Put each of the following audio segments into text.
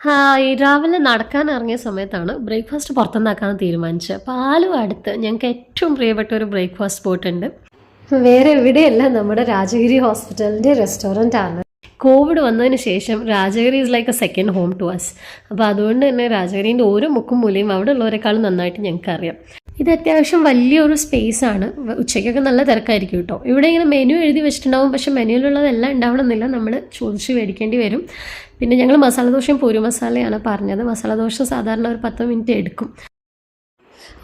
Hi രാവിലെ നടക്കാൻ ഇറങ്ങിയ സമയത്താണ് ബ്രേക്ക്ഫാസ്റ്റ് പുറത്തുനിന്നാക്കാമെന്ന് തീരുമാനിച്ചത്. അപ്പോൾ ആലുവ അടുത്ത് ഞങ്ങൾക്ക് ഏറ്റവും പ്രിയപ്പെട്ട ഒരു ബ്രേക്ക്ഫാസ്റ്റ് സ്പോട്ട് ഉണ്ട്. വേറെ എവിടെയല്ല, നമ്മുടെ രാജഗിരി ഹോസ്പിറ്റലിൻ്റെ റെസ്റ്റോറൻ്റ് ആണ്. കോവിഡ് വന്നതിന് ശേഷം Rajagiri is like a second home to us. അപ്പോൾ അതുകൊണ്ട് തന്നെ രാജഗിരീൻ്റെ ഓരോ മുക്കും മൂലയും അവിടെ ഉള്ളവരെക്കാളും നന്നായിട്ട് ഞങ്ങൾക്കറിയാം. ഇത് അത്യാവശ്യം വലിയൊരു സ്പേസ് ആണ്. ഉച്ചയ്ക്കൊക്കെ നല്ല തിരക്കായിരിക്കും കേട്ടോ. ഇവിടെ ഇങ്ങനെ മെനു എഴുതി വെച്ചിട്ടുണ്ടാവും, പക്ഷേ മെനുവിലുള്ളതെല്ലാം ഉണ്ടാവണമെന്നില്ല, നമ്മൾ ചോദിച്ച് മേടിക്കേണ്ടി വരും. പിന്നെ ഞങ്ങൾ മസാല ദോശയും പൂരി മസാലയാണ് പറഞ്ഞത്. മസാല ദോശ സാധാരണ ഒരു 10 മിനിറ്റ് എടുക്കും.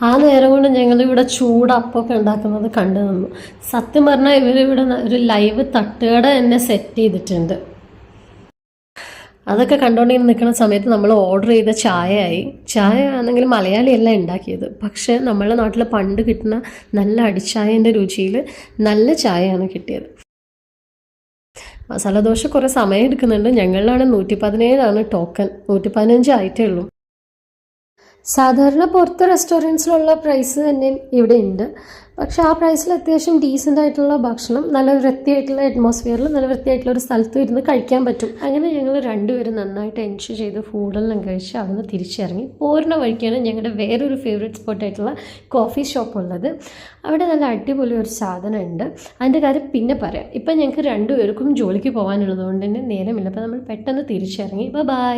ആ നേരം കൊണ്ട് ഞങ്ങളിവിടെ ചൂടപ്പമൊക്കെ ഉണ്ടാക്കുന്നത് കണ്ടു നിന്നു. സത്യം പറഞ്ഞാൽ ഇവരിവിടെ ഒരു ലൈവ് തട്ടുകട തന്നെ സെറ്റ് ചെയ്തിട്ടുണ്ട്. അതൊക്കെ കണ്ടുകൊണ്ടിങ്ങനെ നിൽക്കുന്ന സമയത്ത് നമ്മൾ ഓർഡർ ചെയ്ത ചായ ആണെങ്കിൽ മലയാളിയല്ല ഉണ്ടാക്കിയത്, പക്ഷേ നമ്മുടെ നാട്ടിൽ പണ്ട് കിട്ടുന്ന നല്ല അടിച്ചായൻ്റെ രുചിയിൽ നല്ല ചായയാണ് കിട്ടിയത്. മസാല ദോശ കുറേ സമയം എടുക്കുന്നുണ്ട്. ഞങ്ങളിലാണ് 117 ടോക്കൺ, 115 ആയിട്ടേ ഉള്ളൂ. സാധാരണ പുറത്ത് റെസ്റ്റോറൻറ്റ്സിലുള്ള പ്രൈസ് തന്നെ ഇവിടെ ഉണ്ട്, പക്ഷെ ആ പ്രൈസിൽ അത്യാവശ്യം ഡീസൻ്റ് ആയിട്ടുള്ള ഭക്ഷണം നല്ല വൃത്തിയായിട്ടുള്ള അറ്റ്മോസ്ഫിയറിൽ നല്ല വൃത്തിയായിട്ടുള്ള ഒരു സ്ഥലത്ത് ഇരുന്ന് കഴിക്കാൻ പറ്റും. അങ്ങനെ ഞങ്ങൾ രണ്ടുപേരും നന്നായിട്ട് എൻജോയ് ചെയ്ത് ഫുഡെല്ലാം കഴിച്ച് അവിടുന്ന് തിരിച്ചിറങ്ങി. പോരുന്ന വഴിക്കാണ് ഞങ്ങളുടെ വേറൊരു ഫേവറേറ്റ് സ്പോട്ടായിട്ടുള്ള കോഫി ഷോപ്പ് ഉള്ളത്. അവിടെ നല്ല അടിപൊളി ഒരു സാധനം ഉണ്ട്. അതിൻ്റെ കാര്യം പിന്നെ പറയാം. ഇപ്പം ഞങ്ങൾക്ക് രണ്ടുപേർക്കും ജോലിക്ക് പോകാനുള്ളത് കൊണ്ട് തന്നെ നേരമില്ല. അപ്പോൾ നമ്മൾ പെട്ടെന്ന് തിരിച്ചിറങ്ങി. ബൈ.